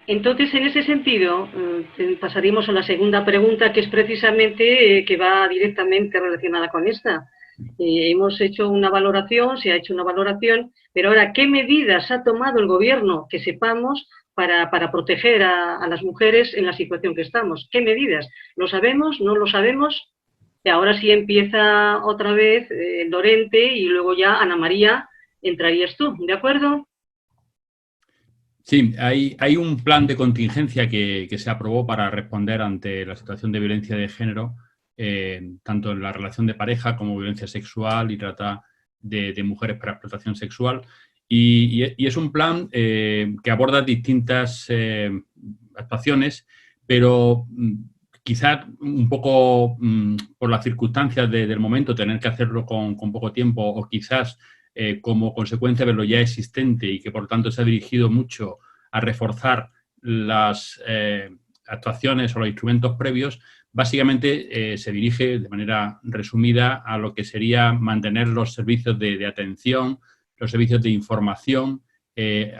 Entonces, en ese sentido, pasaríamos a la segunda pregunta, que es precisamente que va directamente relacionada con esta. Hemos hecho una valoración, se ha hecho una valoración, pero ahora, ¿qué medidas ha tomado el Gobierno, que sepamos, para proteger a las mujeres en la situación que estamos? ¿Qué medidas? ¿Lo sabemos? ¿No lo sabemos? Y ahora sí empieza otra vez Lorente y luego ya Ana María, entrarías tú, ¿de acuerdo? Sí, hay un plan de contingencia que se aprobó para responder ante la situación de violencia de género, tanto en la relación de pareja como violencia sexual y trata de mujeres para explotación sexual. Y es un plan que aborda distintas actuaciones, pero quizás un poco por las circunstancias del momento, tener que hacerlo con poco tiempo o quizás como consecuencia de lo ya existente y que por tanto se ha dirigido mucho a reforzar las actuaciones o los instrumentos previos, básicamente se dirige de manera resumida a lo que sería mantener los servicios de atención, los servicios de información,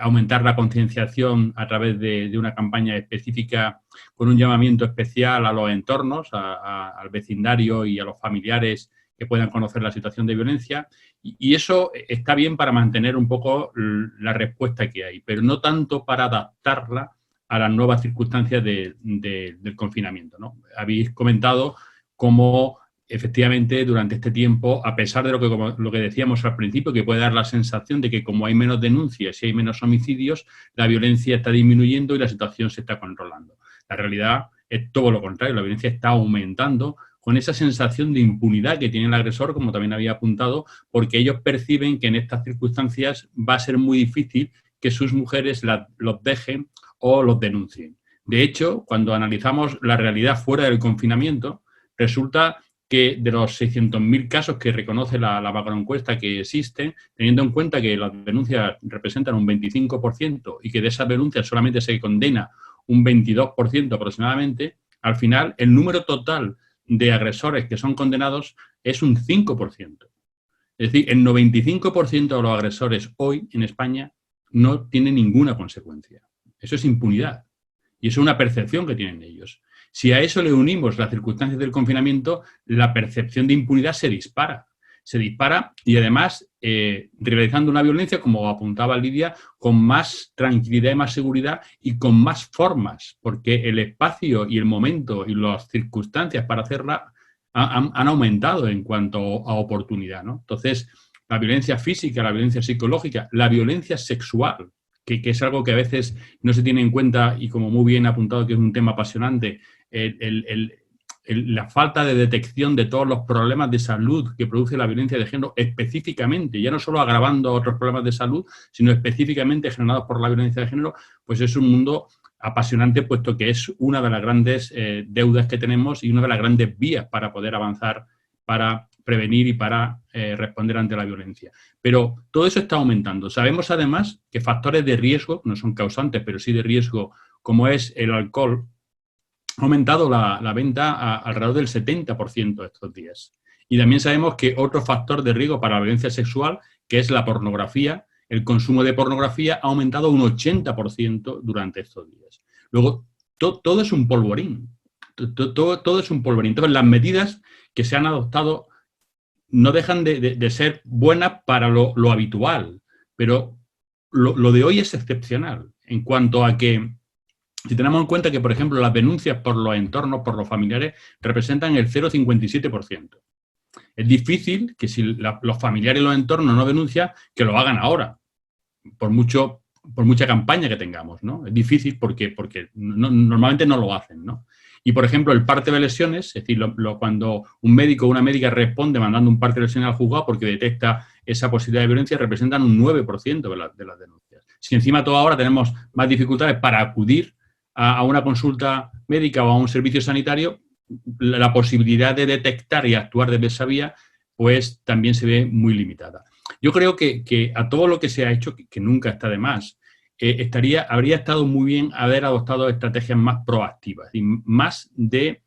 aumentar la concienciación a través de una campaña específica con un llamamiento especial a los entornos, al vecindario y a los familiares que puedan conocer la situación de violencia. Y eso está bien para mantener un poco la respuesta que hay, pero no tanto para adaptarla a las nuevas circunstancias del confinamiento, ¿no? Habéis comentado cómo efectivamente durante este tiempo, a pesar de lo que decíamos al principio, que puede dar la sensación de que como hay menos denuncias y hay menos homicidios, la violencia está disminuyendo y la situación se está controlando. La realidad es todo lo contrario, la violencia está aumentando con esa sensación de impunidad que tiene el agresor, como también había apuntado, porque ellos perciben que en estas circunstancias va a ser muy difícil que sus mujeres los dejen o los denuncien. De hecho, cuando analizamos la realidad fuera del confinamiento, resulta que de los 600.000 casos que reconoce la macroencuesta que existen, teniendo en cuenta que las denuncias representan un 25% y que de esas denuncias solamente se condena un 22% aproximadamente, al final el número total de agresores que son condenados es un 5%. Es decir, el 95% de los agresores hoy en España no tienen ninguna consecuencia. Eso es impunidad. Y eso es una percepción que tienen ellos. Si a eso le unimos las circunstancias del confinamiento, la percepción de impunidad se dispara. Se dispara y además realizando una violencia, como apuntaba Lidia, con más tranquilidad y más seguridad y con más formas, porque el espacio y el momento y las circunstancias para hacerla han aumentado en cuanto a oportunidad, ¿no? Entonces, la violencia física, la violencia psicológica, la violencia sexual, que es algo que a veces no se tiene en cuenta y como muy bien apuntado que es un tema apasionante, la falta de detección de todos los problemas de salud que produce la violencia de género específicamente, ya no solo agravando otros problemas de salud, sino específicamente generados por la violencia de género, pues es un mundo apasionante, puesto que es una de las grandes deudas que tenemos y una de las grandes vías para poder avanzar, para prevenir y para responder ante la violencia. Pero todo eso está aumentando. Sabemos además que factores de riesgo, no son causantes, pero sí de riesgo, como es el alcohol, ha aumentado la venta alrededor del 70% estos días. Y también sabemos que otro factor de riesgo para la violencia sexual, que es la pornografía, el consumo de pornografía ha aumentado un 80% durante estos días. Luego, todo es un polvorín. Todo es un polvorín. Entonces, las medidas que se han adoptado no dejan de ser buenas para lo habitual, pero lo de hoy es excepcional en cuanto a que si tenemos en cuenta que, por ejemplo, las denuncias por los entornos, por los familiares, representan el 0,57%. Es difícil que si los familiares y los entornos no denuncian, que lo hagan ahora, por mucha campaña que tengamos, ¿no? Es difícil porque normalmente no lo hacen, ¿no? Y, por ejemplo, el parte de lesiones, es decir, cuando un médico o una médica responde mandando un parte de lesiones al juzgado porque detecta esa posibilidad de violencia, representan un 9% de las denuncias. Si encima todo ahora tenemos más dificultades para acudir a una consulta médica o a un servicio sanitario, la posibilidad de detectar y actuar desde esa vía, pues también se ve muy limitada. Yo creo que a todo lo que se ha hecho, que nunca está de más, habría estado muy bien haber adoptado estrategias más proactivas y más de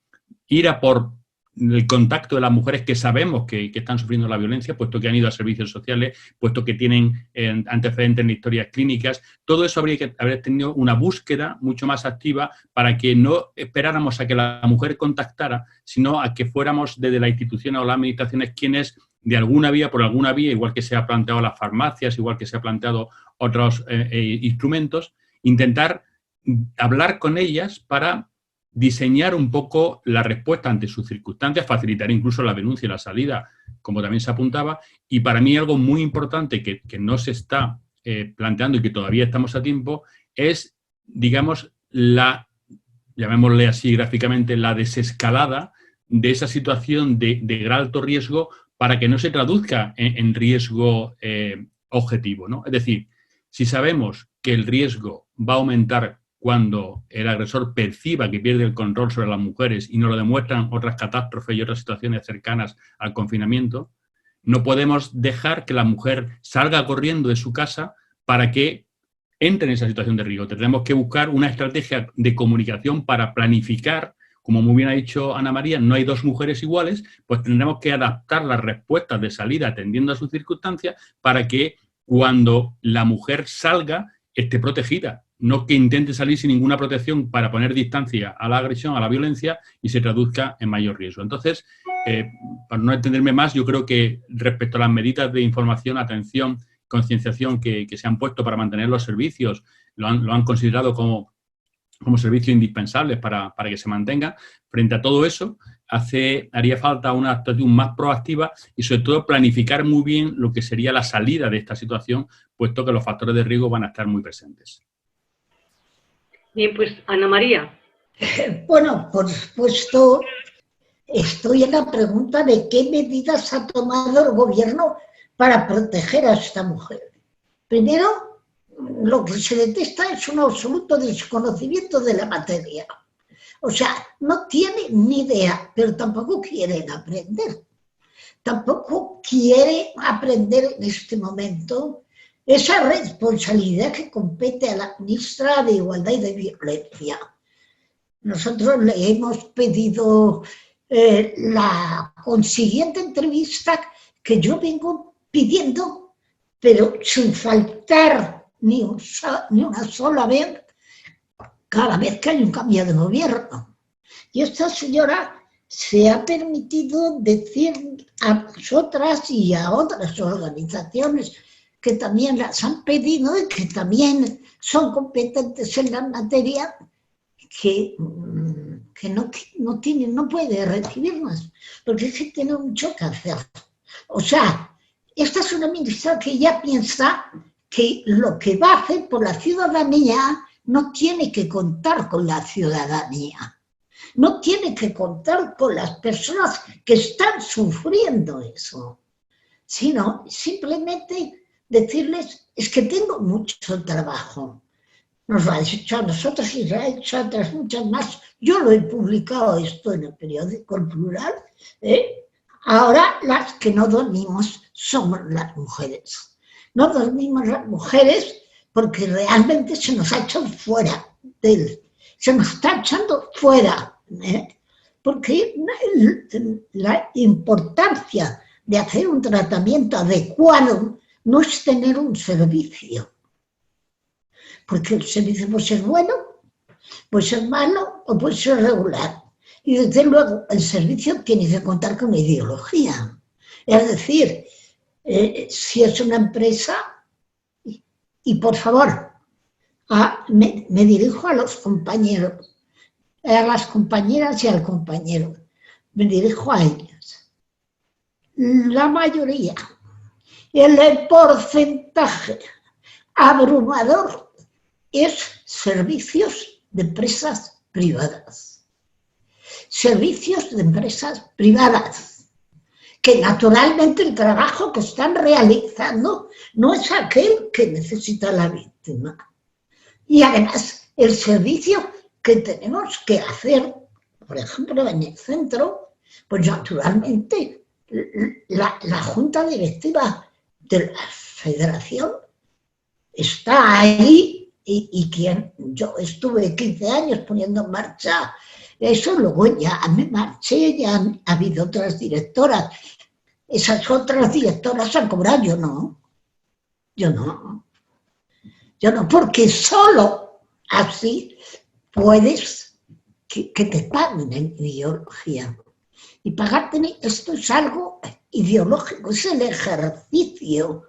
ir a por el contacto de las mujeres que sabemos que están sufriendo la violencia, puesto que han ido a servicios sociales, puesto que tienen antecedentes en historias clínicas. Todo eso habría que haber tenido una búsqueda mucho más activa para que no esperáramos a que la mujer contactara, sino a que fuéramos desde la institución o las administraciones quienes, de alguna vía, por alguna vía, igual que se ha planteado las farmacias, igual que se ha planteado otros instrumentos, intentar hablar con ellas para diseñar un poco la respuesta ante sus circunstancias, facilitar incluso la denuncia y la salida, como también se apuntaba. Y para mí algo muy importante que no se está planteando y que todavía estamos a tiempo es, digamos, llamémosle así gráficamente, la desescalada de esa situación de gran alto riesgo para que no se traduzca en riesgo objetivo, ¿no? Es decir, si sabemos que el riesgo va a aumentar cuando el agresor perciba que pierde el control sobre las mujeres y nos lo demuestran otras catástrofes y otras situaciones cercanas al confinamiento, no podemos dejar que la mujer salga corriendo de su casa para que entre en esa situación de riesgo. Tendremos que buscar una estrategia de comunicación para planificar, como muy bien ha dicho Ana María, no hay dos mujeres iguales, pues tendremos que adaptar las respuestas de salida atendiendo a sus circunstancias para que cuando la mujer salga esté protegida. No que intente salir sin ninguna protección para poner distancia a la agresión, a la violencia y se traduzca en mayor riesgo. Entonces, para no extenderme más, yo creo que respecto a las medidas de información, atención, concienciación que se han puesto para mantener los servicios, lo han considerado como servicios indispensables para que se mantenga. Frente a todo eso, haría falta una actuación más proactiva y sobre todo planificar muy bien lo que sería la salida de esta situación, puesto que los factores de riesgo van a estar muy presentes. Bien, pues Ana María. Bueno, por supuesto, estoy en la pregunta de qué medidas ha tomado el gobierno para proteger a esta mujer. Primero, lo que se detecta es un absoluto desconocimiento de la materia. O sea, no tiene ni idea, pero tampoco quieren aprender. Tampoco quiere aprender en este momento esa responsabilidad que compete a la ministra de Igualdad y de Violencia. Nosotros le hemos pedido la consiguiente entrevista que yo vengo pidiendo, pero sin faltar ni una sola vez, cada vez que hay un cambio de gobierno. Y esta señora se ha permitido decir a nosotras y a otras organizaciones que también las han pedido y que también son competentes en la materia, que no puede recibirnos, porque es que tiene mucho que hacer. O sea, esta es una ministra que ya piensa que lo que va a hacer por la ciudadanía no tiene que contar con la ciudadanía, no tiene que contar con las personas que están sufriendo eso, sino simplemente decirles, es que tengo mucho trabajo. Nos lo ha hecho a nosotros y lo ha hecho a otras muchas más. Yo lo he publicado esto en el periódico El Plural. Ahora las que no dormimos somos las mujeres. No dormimos las mujeres porque realmente se nos ha echado fuera se nos está echando fuera. Porque la importancia de hacer un tratamiento adecuado no es tener un servicio, porque el servicio puede ser bueno, puede ser malo o puede ser regular. Y desde luego el servicio tiene que contar con una ideología. Es decir, si es una empresa, y por favor, me dirijo a los compañeros, a las compañeras y al compañero, me dirijo a ellas. La mayoría, el porcentaje abrumador es servicios de empresas privadas. Servicios de empresas privadas, que naturalmente el trabajo que están realizando no es aquel que necesita la víctima. Y además, el servicio que tenemos que hacer, por ejemplo, en el centro, pues naturalmente la junta directiva de la federación está ahí y yo estuve 15 años poniendo en marcha Eso luego ya me marché, ya han habido otras directoras. Esas otras directoras han cobrado, yo no. Yo no. Yo no, porque solo así puedes que te paguen en ideología. Y pagarte, esto es algo ideológico, es el ejercicio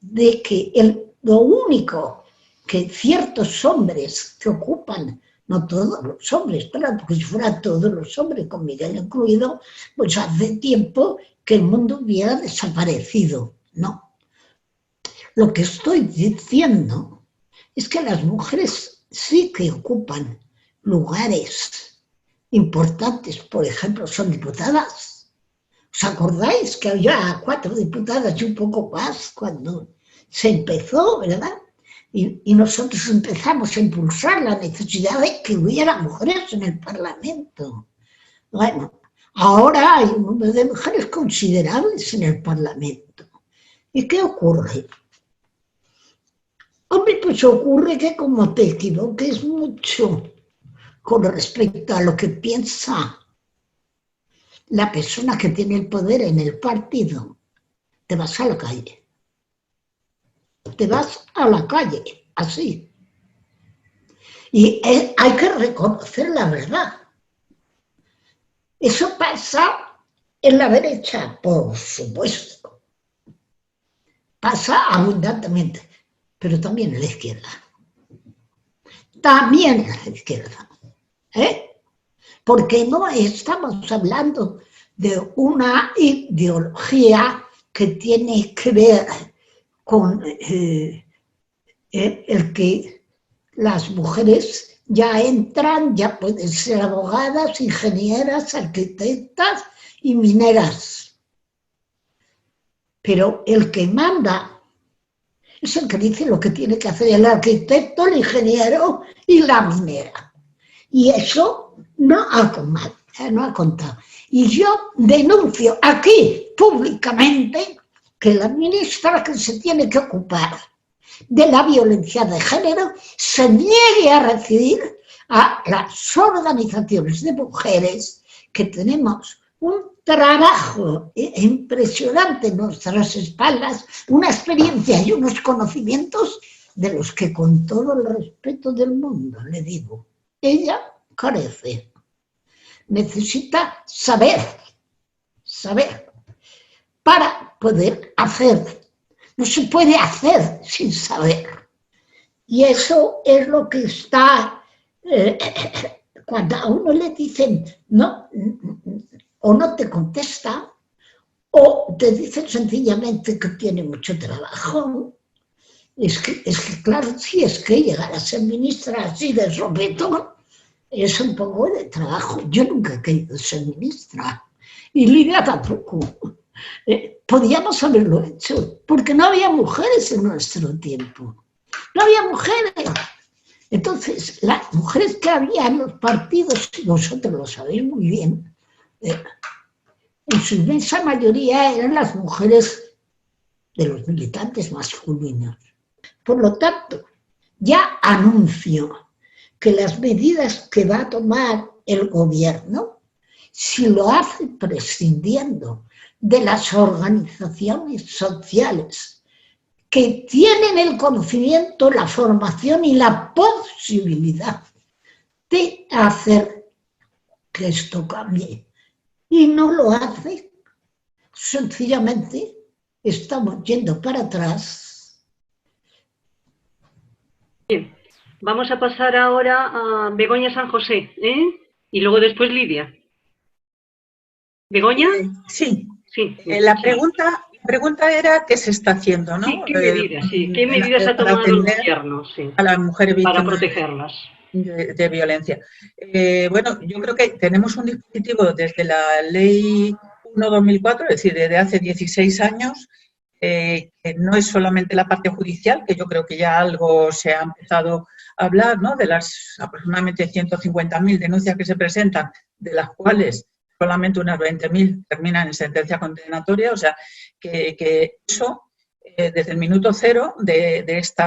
de que lo único que ciertos hombres que ocupan, no todos los hombres, claro, porque si fueran todos los hombres, con Miguel incluido, pues hace tiempo que el mundo hubiera desaparecido. No. Lo que estoy diciendo es que las mujeres sí que ocupan lugares importantes, por ejemplo, son diputadas. ¿Os acordáis que había 4 diputadas y un poco más cuando se empezó, verdad? Y nosotros empezamos a impulsar la necesidad de que hubiera mujeres en el Parlamento. Bueno, ahora hay un número de mujeres considerables en el Parlamento. ¿Y qué ocurre? Hombre, pues ocurre que como te equivoques mucho con respecto a lo que piensa la persona que tiene el poder en el partido, te vas a la calle. Te vas a la calle, así. Y hay que reconocer la verdad. Eso pasa en la derecha, por supuesto. Pasa abundantemente, pero también en la izquierda. También en la izquierda. Porque no estamos hablando de una ideología que tiene que ver con el que las mujeres ya entran, ya pueden ser abogadas, ingenieras, arquitectas y mineras. Pero el que manda es el que dice lo que tiene que hacer el arquitecto, el ingeniero y la minera. Y eso no ha contado. Y yo denuncio aquí públicamente que la ministra que se tiene que ocupar de la violencia de género se niegue a recibir a las organizaciones de mujeres que tenemos un trabajo impresionante en nuestras espaldas, una experiencia y unos conocimientos de los que con todo el respeto del mundo le digo, ella carece. Necesita saber para poder hacer. No se puede hacer sin saber. Y eso es lo que está, cuando a uno le dicen, no, o no te contesta, o te dicen sencillamente que tiene mucho trabajo. Es que claro, si es que llegar a ser ministra así de sopetón, es un poco de trabajo. Yo nunca he querido ser ministra. Y Lidia tampoco. Podíamos haberlo hecho, porque no había mujeres en nuestro tiempo. No había mujeres. Entonces, las mujeres que había en los partidos, y vosotros lo sabéis muy bien, en su inmensa mayoría eran las mujeres de los militantes masculinos. Por lo tanto, ya anuncio que las medidas que va a tomar el gobierno, si lo hace prescindiendo de las organizaciones sociales que tienen el conocimiento, la formación y la posibilidad de hacer que esto cambie, y no lo hace, sencillamente estamos yendo para atrás. Bien, vamos a pasar ahora a Begoña San José, y luego después Lidia. ¿Begoña? Sí. Sí. La pregunta era qué se está haciendo, ¿no? Sí, ¿qué medidas ha tomado el gobierno a las mujeres víctimas para protegerlas de violencia? Bueno, yo creo que tenemos un dispositivo desde la Ley 1/2004, es decir, desde hace 16 años, que no es solamente la parte judicial, que yo creo que ya algo se ha empezado a hablar, ¿no? De las aproximadamente 150.000 denuncias que se presentan, de las cuales solamente unas 20.000 terminan en sentencia condenatoria, o sea, que eso, desde el minuto cero de este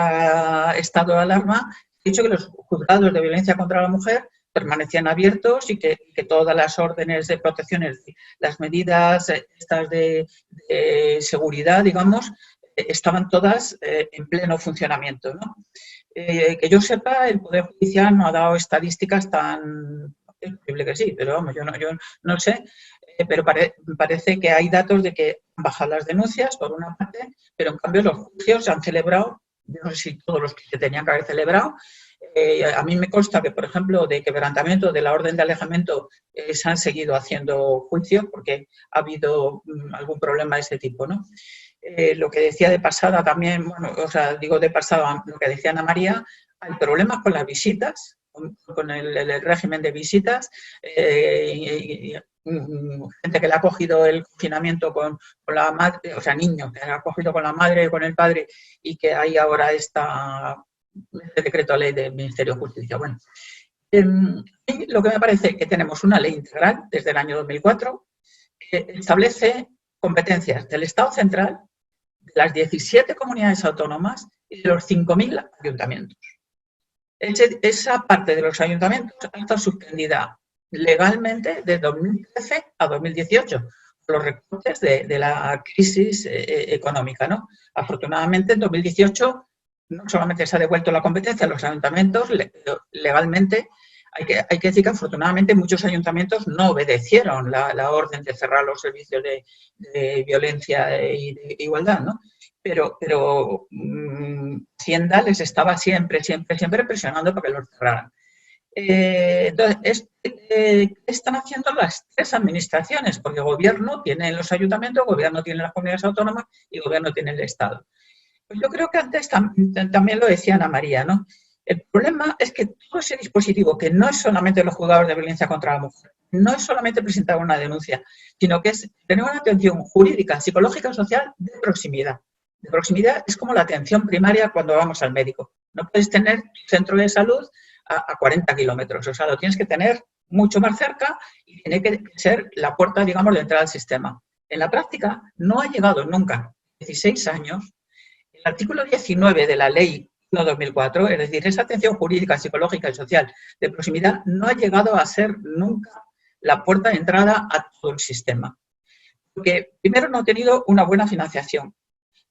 estado de alarma, he dicho que los juzgados de violencia contra la mujer permanecían abiertos y que todas las órdenes de protección, las medidas estas de seguridad, digamos, estaban todas en pleno funcionamiento, ¿no? Que yo sepa, el Poder Judicial no ha dado estadísticas tan... Es posible que sí, pero vamos, yo no sé, pero parece que hay datos de que han bajado las denuncias, por una parte, pero en cambio los juicios se han celebrado, yo no sé si todos los que se tenían que haber celebrado. A mí me consta que, por ejemplo, de quebrantamiento de la orden de alejamiento se han seguido haciendo juicios porque ha habido algún problema de ese tipo, ¿no? Lo que decía de pasada también, bueno, o sea, digo de pasada, lo que decía Ana María, hay problemas con las visitas, con el régimen de visitas, gente que le ha cogido el confinamiento con la madre, o sea, niños que le ha cogido con la madre, con el padre, y que hay ahora este decreto ley del Ministerio de Justicia. Bueno, lo que me parece que tenemos una ley integral desde el año 2004 que establece competencias del Estado central, de las 17 comunidades autónomas y de los 5.000 ayuntamientos. Esa parte de los ayuntamientos ha estado suspendida legalmente de 2013 a 2018 por los recortes de la crisis económica, ¿no? Afortunadamente, en 2018 no solamente se ha devuelto la competencia a los ayuntamientos legalmente, hay que decir que afortunadamente muchos ayuntamientos no obedecieron la orden de cerrar los servicios de violencia y de igualdad, ¿no? Pero Hacienda les estaba siempre presionando para que los cerraran. Entonces, ¿qué están haciendo las tres administraciones? Porque gobierno tiene los ayuntamientos, gobierno tiene las comunidades autónomas y gobierno tiene el Estado. Pues yo creo que antes también lo decía Ana María, ¿no? El problema es que todo ese dispositivo, que no es solamente los juzgados de violencia contra la mujer, no es solamente presentar una denuncia, sino que es tener una atención jurídica, psicológica, social de proximidad. De proximidad es como la atención primaria cuando vamos al médico. No puedes tener tu centro de salud a 40 kilómetros, o sea, lo tienes que tener mucho más cerca y tiene que ser la puerta, digamos, de entrada al sistema. En la práctica no ha llegado nunca, 16 años, el artículo 19 de la Ley 1/2004, es decir, esa atención jurídica, psicológica y social de proximidad no ha llegado a ser nunca la puerta de entrada a todo el sistema. Porque primero no ha tenido una buena financiación.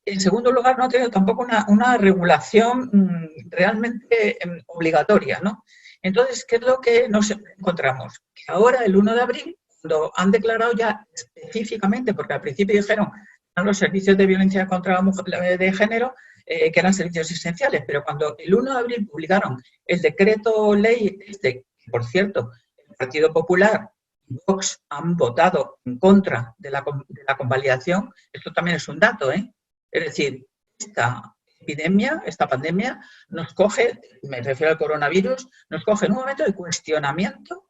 En segundo lugar, no ha tenido tampoco una regulación realmente obligatoria, ¿no? Entonces, ¿qué es lo que nos encontramos? Que ahora, el 1 de abril, cuando han declarado ya específicamente, porque al principio dijeron que los servicios de violencia contra la mujer de género, que eran servicios esenciales, pero cuando el 1 de abril publicaron el decreto ley, que por cierto, el Partido Popular y Vox han votado en contra de la convalidación, esto también es un dato, ¿eh? Es decir, esta epidemia, esta pandemia, nos coge, me refiero al coronavirus, nos coge en un momento de cuestionamiento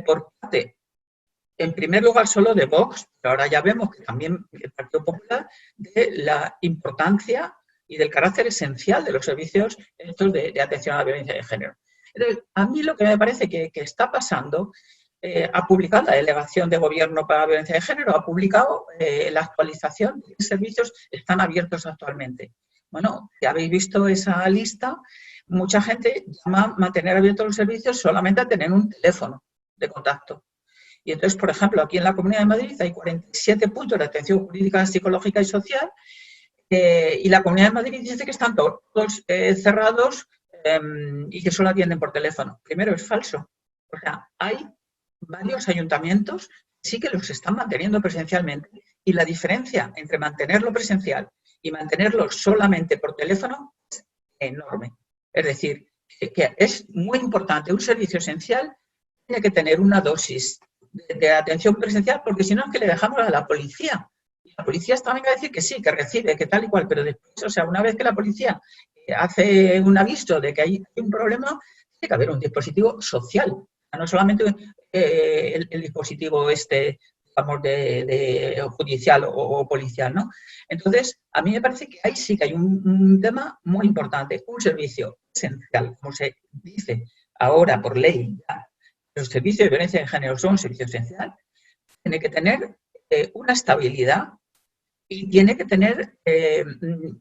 por parte, en primer lugar, solo de Vox, pero ahora ya vemos que también el Partido Popular, de la importancia y del carácter esencial de los servicios estos de atención a la violencia de género. Entonces, a mí lo que me parece que está pasando, ha publicado la Delegación de Gobierno para la Violencia de Género, ha publicado la actualización de qué servicios están abiertos actualmente. Bueno, si habéis visto esa lista, mucha gente llama a mantener abiertos los servicios solamente a tener un teléfono de contacto. Y entonces, por ejemplo, aquí en la Comunidad de Madrid hay 47 puntos de atención jurídica, psicológica y social, y la Comunidad de Madrid dice que están todos cerrados y que solo atienden por teléfono. Primero, es falso. O sea, hay varios ayuntamientos sí que los están manteniendo presencialmente y la diferencia entre mantenerlo presencial y mantenerlo solamente por teléfono es enorme. Es decir, que es muy importante. Un servicio esencial tiene que tener una dosis de atención presencial, porque si no es que le dejamos a la policía. Y la policía está venga a decir que sí, que recibe, que tal y cual, pero después, o sea, una vez que la policía hace un aviso de que hay un problema, tiene que haber un dispositivo social. No solamente el dispositivo digamos, de judicial o policial, ¿no? Entonces, a mí me parece que ahí sí que hay un tema muy importante, un servicio esencial, como se dice ahora por ley, ya, los servicios de violencia de género son un servicio esencial, tiene que tener una estabilidad y tiene que tener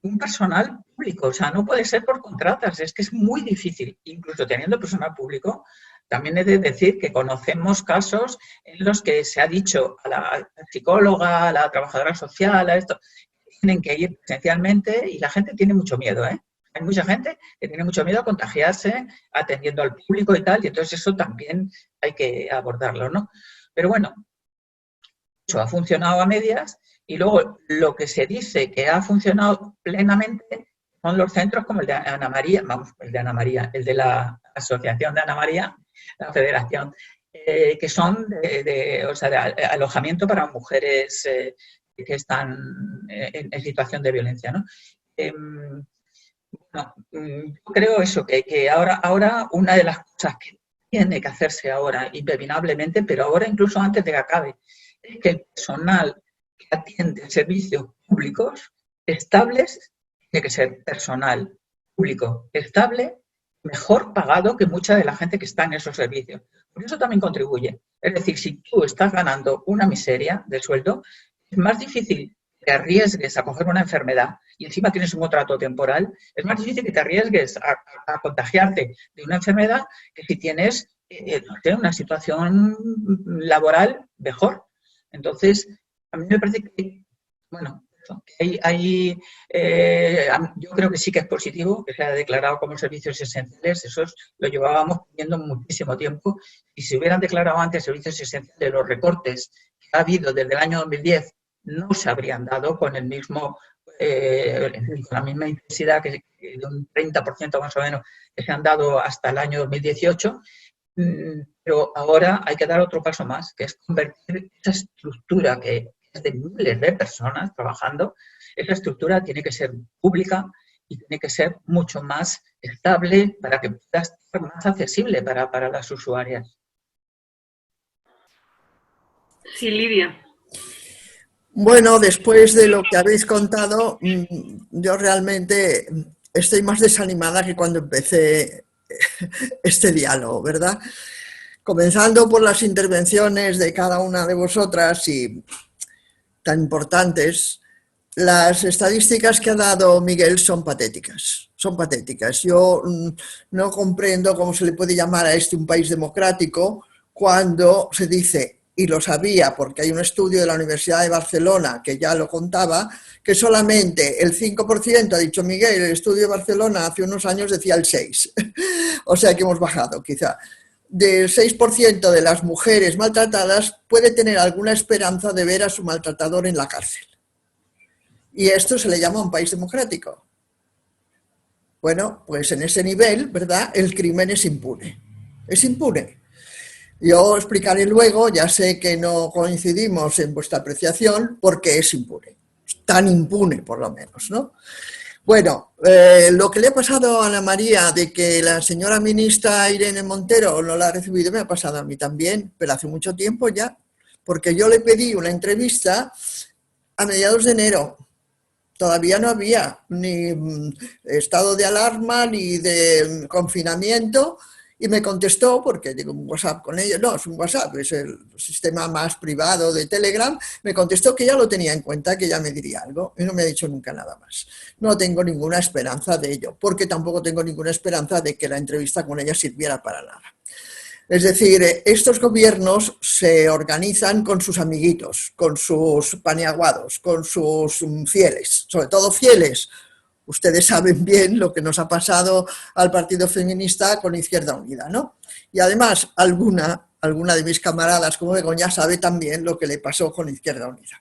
un personal público, o sea, no puede ser por contratas, es que es muy difícil, incluso teniendo personal público, también he de decir que conocemos casos en los que se ha dicho a la psicóloga, a la trabajadora social, a esto, tienen que ir presencialmente y la gente tiene mucho miedo, ¿eh? Hay mucha gente que tiene mucho miedo a contagiarse atendiendo al público y tal, y entonces eso también hay que abordarlo, ¿no? Pero bueno, eso ha funcionado a medias y luego lo que se dice que ha funcionado plenamente son los centros como el de Ana María, vamos, el de Ana María, el de la Asociación de Ana María, la Federación, que son o sea, de alojamiento para mujeres que están en situación de violencia, ¿no? Bueno, yo creo eso, que ahora una de las cosas que tiene que hacerse ahora, impepinablemente, pero ahora incluso antes de que acabe, es que el personal que atiende servicios públicos estables tiene que ser personal público estable, mejor pagado que mucha de la gente que está en esos servicios. Por eso también contribuye. Es decir, si tú estás ganando una miseria de sueldo, es más difícil que te arriesgues a coger una enfermedad y encima tienes un contrato temporal, es más difícil que te arriesgues a contagiarte de una enfermedad que si tienes una situación laboral mejor. Entonces, a mí me parece que, bueno, yo creo que sí que es positivo que se haya declarado como servicios esenciales, eso lo llevábamos pidiendo muchísimo tiempo, y si hubieran declarado antes servicios esenciales, los recortes que ha habido desde el año 2010 no se habrían dado con con la misma intensidad que de un 30% más o menos que se han dado hasta el año 2018, pero ahora hay que dar otro paso más, que es convertir esa estructura que es de miles de personas trabajando, esa estructura tiene que ser pública y tiene que ser mucho más estable para que pueda ser más accesible para las usuarias. Sí, Lidia. Bueno, después de lo que habéis contado, yo realmente estoy más desanimada que cuando empecé este diálogo, ¿verdad? Comenzando por las intervenciones de cada una de vosotras y tan importantes, las estadísticas que ha dado Miguel son patéticas, son patéticas. Yo no comprendo cómo se le puede llamar a este un país democrático cuando se dice, y lo sabía porque hay un estudio de la Universidad de Barcelona que ya lo contaba, que solamente el 5%, ha dicho Miguel, el estudio de Barcelona hace unos años decía el 6%, o sea que hemos bajado quizá. Del 6% de las mujeres maltratadas puede tener alguna esperanza de ver a su maltratador en la cárcel. Y esto se le llama un país democrático. Bueno, pues en ese nivel, ¿verdad?, el crimen es impune. Es impune. Yo explicaré luego, ya sé que no coincidimos en vuestra apreciación, porque es impune. Tan impune, por lo menos, ¿no? Bueno, lo que le ha pasado a Ana María de que la señora ministra Irene Montero no la ha recibido, me ha pasado a mí también, pero hace mucho tiempo ya, porque yo le pedí una entrevista a mediados de enero. Todavía no había ni estado de alarma ni de confinamiento, y me contestó, porque tengo un WhatsApp con ella, no, es un WhatsApp, es el sistema más privado de Telegram, me contestó que ya lo tenía en cuenta, que ya me diría algo, y no me ha dicho nunca nada más. No tengo ninguna esperanza de ello, porque tampoco tengo ninguna esperanza de que la entrevista con ella sirviera para nada. Es decir, estos gobiernos se organizan con sus amiguitos, con sus paniaguados, con sus fieles, sobre todo fieles. Ustedes saben bien lo que nos ha pasado al Partido Feminista con Izquierda Unida, ¿no? Y además, alguna de mis camaradas, como Begoña, sabe también lo que le pasó con Izquierda Unida.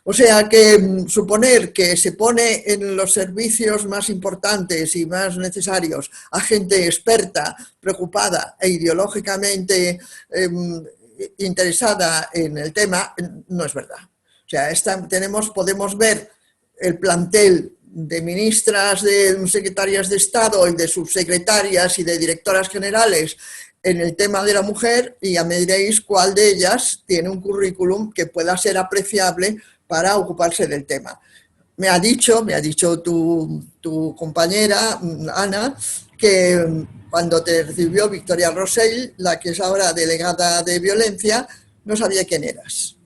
O sea que suponer que se pone en los servicios más importantes y más necesarios a gente experta, preocupada e ideológicamente interesada en el tema, no es verdad. O sea, podemos ver el plantel de ministras, de secretarias de Estado y de subsecretarias y de directoras generales en el tema de la mujer, y ya me diréis cuál de ellas tiene un currículum que pueda ser apreciable para ocuparse del tema. Me ha dicho tu compañera, Ana, que cuando te recibió Victoria Rosell, la que es ahora delegada de violencia, no sabía quién eras.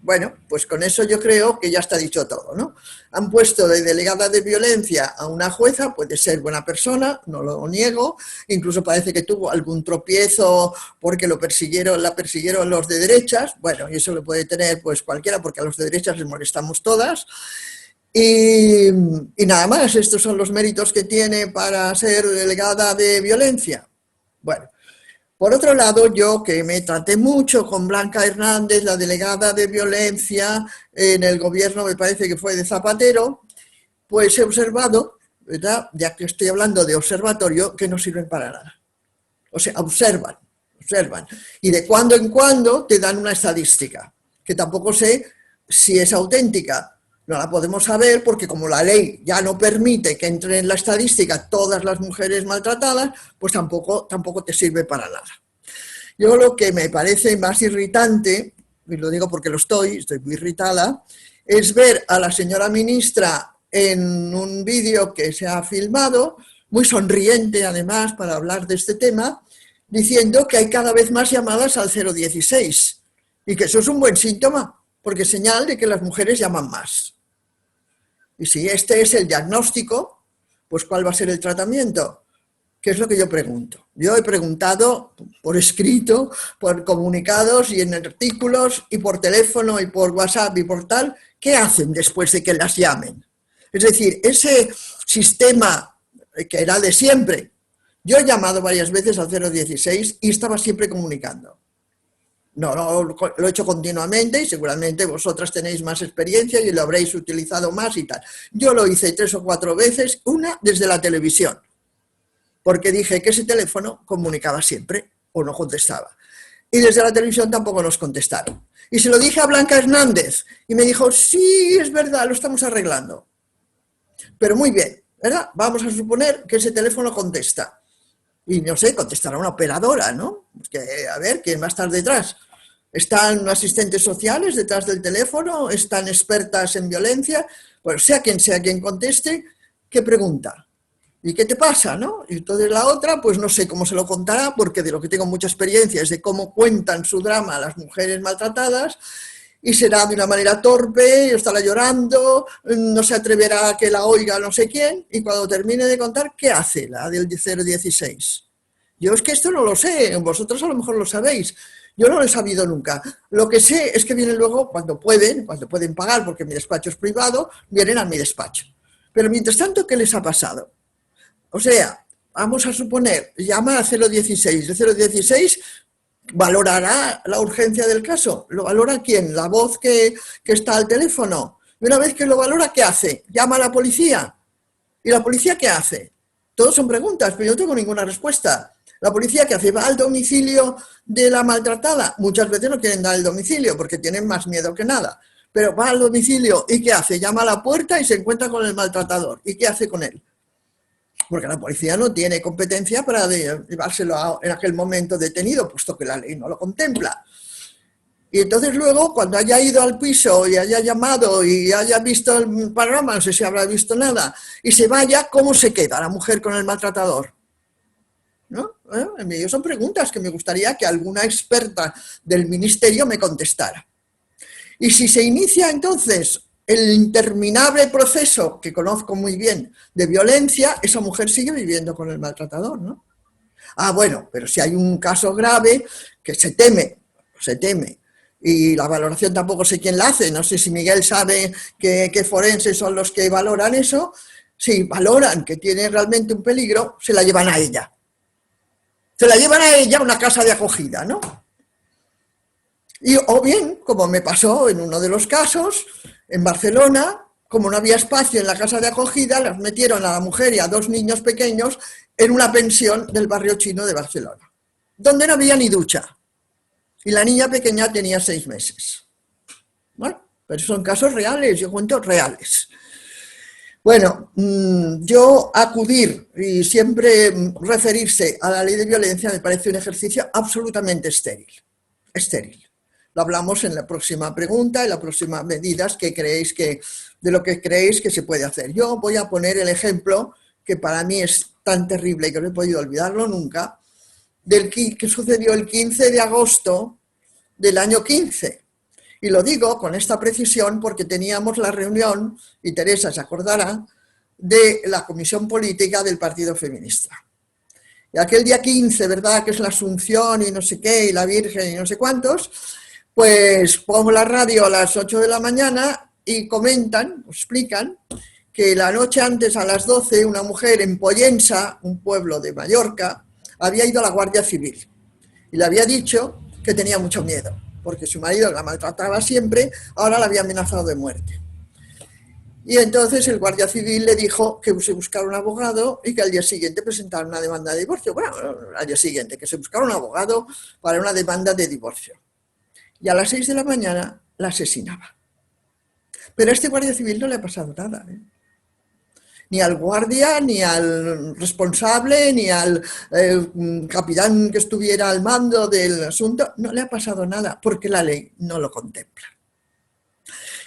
Bueno, pues con eso yo creo que ya está dicho todo, ¿no? Han puesto de delegada de violencia a una jueza, puede ser buena persona, no lo niego, incluso parece que tuvo algún tropiezo porque la persiguieron los de derechas, bueno, y eso lo puede tener pues cualquiera, porque a los de derechas les molestamos todas, y nada más, estos son los méritos que tiene para ser delegada de violencia. Bueno. Por otro lado, yo que me traté mucho con Blanca Hernández, la delegada de violencia en el gobierno, me parece que fue de Zapatero, pues he observado, ¿verdad?, ya que estoy hablando de observatorio, que no sirven para nada. O sea, observan. Y de cuando en cuando te dan una estadística, que tampoco sé si es auténtica. No la podemos saber porque como la ley ya no permite que entren en la estadística todas las mujeres maltratadas, pues tampoco te sirve para nada. Yo lo que me parece más irritante, y lo digo porque estoy muy irritada, es ver a la señora ministra en un vídeo que se ha filmado, muy sonriente además para hablar de este tema, diciendo que hay cada vez más llamadas al 016 y que eso es un buen síntoma, porque es señal de que las mujeres llaman más. Y si este es el diagnóstico, pues ¿cuál va a ser el tratamiento? ¿Qué es lo que yo pregunto? Yo he preguntado por escrito, por comunicados y en artículos y por teléfono y por WhatsApp y por tal, ¿qué hacen después de que las llamen? Es decir, ese sistema que era de siempre, yo he llamado varias veces al 016 y estaba siempre comunicando. No, lo he hecho continuamente y seguramente vosotras tenéis más experiencia y lo habréis utilizado más y tal. Yo lo hice 3 o 4 veces, una desde la televisión, porque dije que ese teléfono comunicaba siempre o no contestaba. Y desde la televisión tampoco nos contestaron. Y se lo dije a Blanca Hernández y me dijo, sí, es verdad, lo estamos arreglando. Pero muy bien, ¿verdad? Vamos a suponer que ese teléfono contesta. Y no sé, contestará una operadora, ¿no? Que, a ver, ¿quién va a estar detrás? ¿Están asistentes sociales detrás del teléfono? ¿Están expertas en violencia? Bueno, sea quien conteste, ¿qué pregunta? ¿Y qué te pasa, no? Y entonces la otra, pues no sé cómo se lo contará, porque de lo que tengo mucha experiencia es de cómo cuentan su drama a las mujeres maltratadas, y será de una manera torpe, estará llorando, no se atreverá a que la oiga no sé quién, y cuando termine de contar, ¿qué hace la del 016? Yo es que esto no lo sé, vosotros a lo mejor lo sabéis, yo no lo he sabido nunca. Lo que sé es que vienen luego, cuando pueden pagar, porque mi despacho es privado, vienen a mi despacho. Pero mientras tanto, ¿qué les ha pasado? O sea, vamos a suponer, llama a 016, el 016 valorará la urgencia del caso. ¿Lo valora quién? ¿La voz que está al teléfono? Y una vez que lo valora, ¿qué hace? Llama a la policía. ¿Y la policía qué hace? Todos son preguntas, pero yo no tengo ninguna respuesta. ¿La policía qué hace? ¿Va al domicilio de la maltratada? Muchas veces no quieren dar el domicilio porque tienen más miedo que nada. Pero va al domicilio ¿y qué hace? Llama a la puerta y se encuentra con el maltratador. ¿Y qué hace con él? Porque la policía no tiene competencia para llevárselo en aquel momento detenido, puesto que la ley no lo contempla. Y entonces luego, cuando haya ido al piso y haya llamado y haya visto el panorama, no sé si habrá visto nada, y se vaya, ¿cómo se queda la mujer con el maltratador? ¿No? Son preguntas que me gustaría que alguna experta del ministerio me contestara. Y si se inicia entonces el interminable proceso, que conozco muy bien, de violencia, esa mujer sigue viviendo con el maltratador, ¿no? Ah, bueno, pero si hay un caso grave que se teme, y la valoración tampoco sé quién la hace, no sé si Miguel sabe qué forenses son los que valoran eso, si valoran que tiene realmente un peligro, se la llevan a ella. Se la llevan a ella a una casa de acogida, ¿no? O bien, como me pasó en uno de los casos, en Barcelona, como no había espacio en la casa de acogida, las metieron a la mujer y a 2 niños pequeños en una pensión del barrio chino de Barcelona, donde no había ni ducha. Y la niña pequeña tenía 6 meses. Bueno, pero son casos reales, yo cuento reales. Bueno, yo acudir y siempre referirse a la ley de violencia me parece un ejercicio absolutamente estéril. Estéril. Lo hablamos en la próxima pregunta, en las próximas medidas de lo que creéis que se puede hacer. Yo voy a poner el ejemplo, que para mí es tan terrible que no he podido olvidarlo nunca, que sucedió el 15 de agosto del año 15. Y lo digo con esta precisión porque teníamos la reunión, y Teresa se acordará, de la Comisión Política del Partido Feminista. Y aquel día 15, ¿verdad?, que es la Asunción y no sé qué, y la Virgen y no sé cuántos, pues pongo la radio a las 8 de la mañana y comentan, explican, que la noche antes a las 12 una mujer en Pollensa, un pueblo de Mallorca, había ido a la Guardia Civil y le había dicho que tenía mucho miedo, porque su marido la maltrataba siempre, ahora la había amenazado de muerte. Y entonces el Guardia Civil le dijo que se buscara un abogado y que al día siguiente presentara una demanda de divorcio. Bueno, al día siguiente, que se buscara un abogado para una demanda de divorcio. Y a las 6 de la mañana la asesinaba. Pero a este Guardia Civil no le ha pasado nada, ¿eh? Ni al guardia, ni al responsable, ni al capitán que estuviera al mando del asunto, no le ha pasado nada, porque la ley no lo contempla.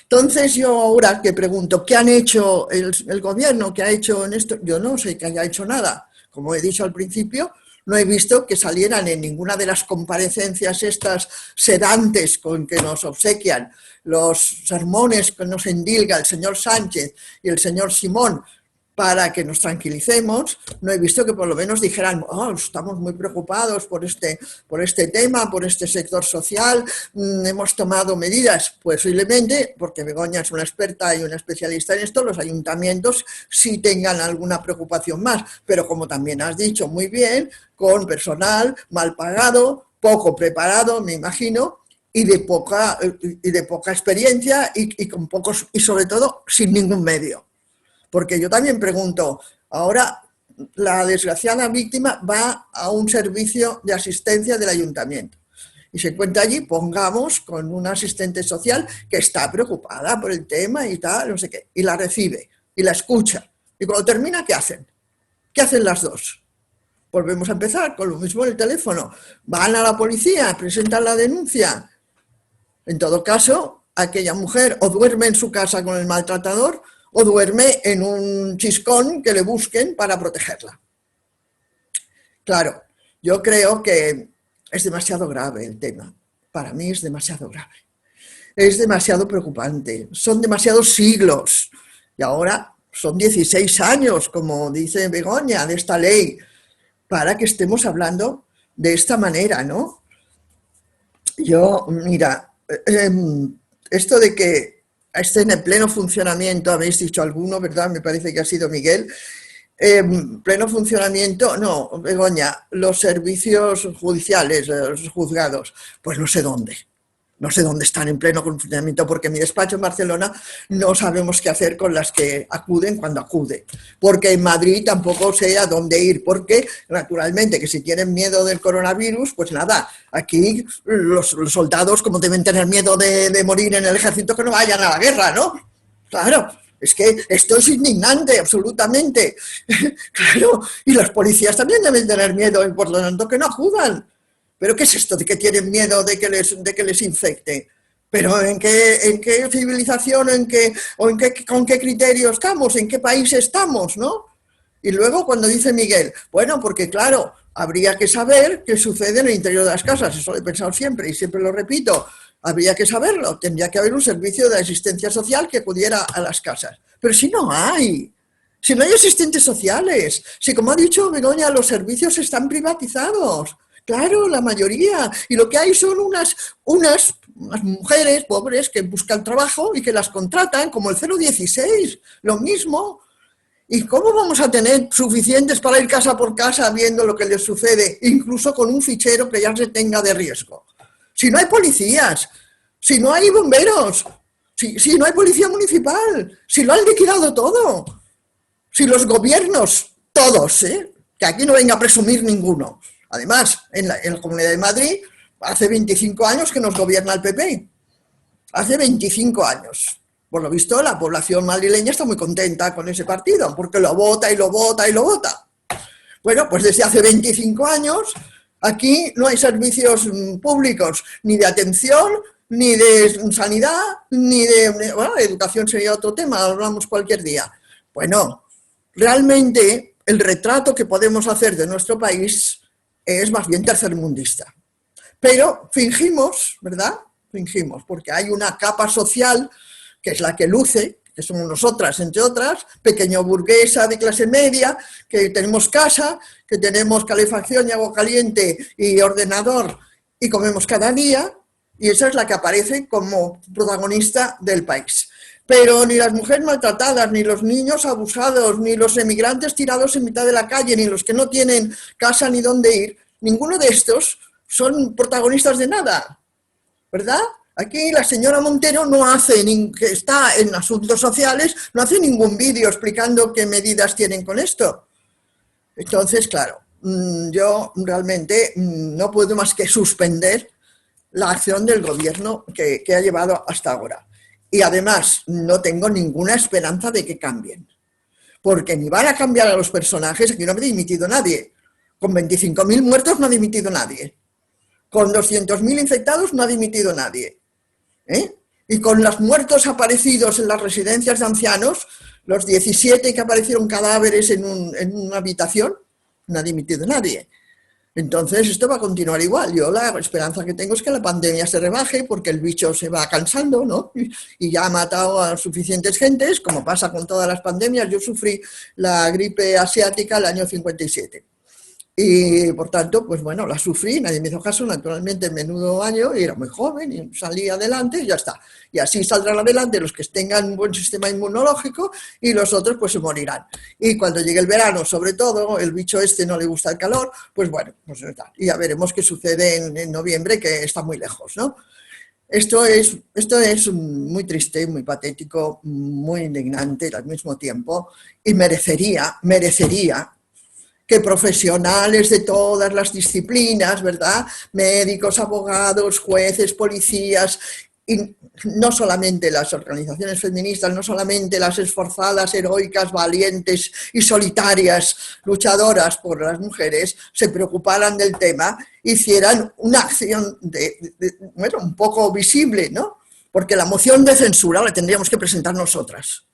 Entonces yo ahora que pregunto, ¿qué han hecho el gobierno? ¿Qué ha hecho en esto? Yo no sé que haya hecho nada. Como he dicho al principio, no he visto que salieran en ninguna de las comparecencias estas sedantes con que nos obsequian, los sermones que nos endilga el señor Sánchez y el señor Simón, para que nos tranquilicemos. No he visto que por lo menos dijeran, oh, estamos muy preocupados por este tema, por este sector social, hemos tomado medidas. Pues posiblemente, porque Begoña es una experta y una especialista en esto, los ayuntamientos sí tengan alguna preocupación más, pero como también has dicho muy bien, con personal mal pagado, poco preparado, me imagino, y de poca experiencia y con pocos, y sobre todo sin ningún medio. Porque yo también pregunto, ahora la desgraciada víctima va a un servicio de asistencia del ayuntamiento y se encuentra allí, pongamos, con una asistente social que está preocupada por el tema y tal, no sé qué, y la recibe y la escucha. Y cuando termina, ¿qué hacen? ¿Qué hacen las dos? Volvemos a empezar con lo mismo en el teléfono. Van a la policía, presentan la denuncia. En todo caso, aquella mujer o duerme en su casa con el maltratador o duerme en un chiscón que le busquen para protegerla. Claro, yo creo que es demasiado grave el tema. Para mí es demasiado grave. Es demasiado preocupante. Son demasiados siglos. Y ahora son 16 años, como dice Begoña, de esta ley, para que estemos hablando de esta manera, ¿no? Yo, mira, esto de que estén en pleno funcionamiento, habéis dicho alguno, ¿verdad? Me parece que ha sido Miguel. Pleno funcionamiento, no, Begoña, los servicios judiciales, los juzgados, pues no sé dónde están en pleno funcionamiento, porque en mi despacho en Barcelona no sabemos qué hacer con las que acuden cuando acuden, porque en Madrid tampoco sé a dónde ir, porque naturalmente que si tienen miedo del coronavirus, pues nada, aquí los soldados como deben tener miedo de morir en el ejército, que no vayan a la guerra, ¿no? Claro. Es que esto es indignante, absolutamente. Claro, y los policías también deben tener miedo, y por lo tanto que no acudan. ¿Pero qué es esto de que tienen miedo de que les infecte? ¿Pero en qué civilización, con qué criterio estamos, en qué país estamos, no? Y luego cuando dice Miguel, bueno, porque claro, habría que saber qué sucede en el interior de las casas, eso lo he pensado siempre y siempre lo repito, habría que saberlo, tendría que haber un servicio de asistencia social que acudiera a las casas. Pero si no hay asistentes sociales, si como ha dicho Begoña, los servicios están privatizados, claro, la mayoría, y lo que hay son unas mujeres pobres que buscan trabajo y que las contratan, como el 016, lo mismo. ¿Y cómo vamos a tener suficientes para ir casa por casa viendo lo que les sucede, incluso con un fichero que ya se tenga de riesgo? Si no hay policías, si no hay bomberos, si no hay policía municipal, si lo han liquidado todo, si los gobiernos, todos, que aquí no venga a presumir ninguno. Además, en la Comunidad de Madrid, hace 25 años que nos gobierna el PP. Hace 25 años. Por lo visto, la población madrileña está muy contenta con ese partido, porque lo vota y lo vota y lo vota. Bueno, pues desde hace 25 años, aquí no hay servicios públicos, ni de atención, ni de sanidad, ni de... Bueno, educación sería otro tema, hablamos cualquier día. Bueno, realmente el retrato que podemos hacer de nuestro país es más bien tercermundista. Pero fingimos, ¿verdad? fingimos, porque hay una capa social que es la que luce, que somos nosotras, entre otras, pequeño burguesa de clase media, que tenemos casa, que tenemos calefacción y agua caliente y ordenador y comemos cada día, y esa es la que aparece como protagonista del país. Pero ni las mujeres maltratadas, ni los niños abusados, ni los emigrantes tirados en mitad de la calle, ni los que no tienen casa ni dónde ir, ninguno de estos son protagonistas de nada, ¿verdad? Aquí la señora Montero no hace, que está en asuntos sociales, no hace ningún vídeo explicando qué medidas tienen con esto. Entonces, claro, yo realmente no puedo más que suspender la acción del gobierno que ha llevado hasta ahora. Y además no tengo ninguna esperanza de que cambien, porque ni van a cambiar a los personajes. Aquí no ha dimitido nadie. Con 25.000 muertos no ha dimitido nadie. Con 200.000 infectados no ha dimitido nadie. Y con los muertos aparecidos en las residencias de ancianos, los 17 que aparecieron cadáveres en una habitación, no ha dimitido nadie. Entonces esto va a continuar igual. Yo la esperanza que tengo es que la pandemia se rebaje porque el bicho se va cansando, ¿no? Y ya ha matado a suficientes gentes, como pasa con todas las pandemias. Yo sufrí la gripe asiática el año 57. Y por tanto, pues bueno, la sufrí, nadie me hizo caso, naturalmente, menudo año, y era muy joven, y salí adelante y ya está. Y así saldrán adelante los que tengan un buen sistema inmunológico y los otros pues se morirán. Y cuando llegue el verano, sobre todo, el bicho este no le gusta el calor, pues bueno, pues está. Y ya veremos qué sucede en noviembre, que está muy lejos, ¿no? Esto es muy triste, muy patético, muy indignante al mismo tiempo, y merecería que profesionales de todas las disciplinas, ¿verdad? Médicos, abogados, jueces, policías, y no solamente las organizaciones feministas, no solamente las esforzadas, heroicas, valientes y solitarias luchadoras por las mujeres, se preocuparan del tema, hicieran una acción bueno, un poco visible, ¿no? Porque la moción de censura la tendríamos que presentar nosotras.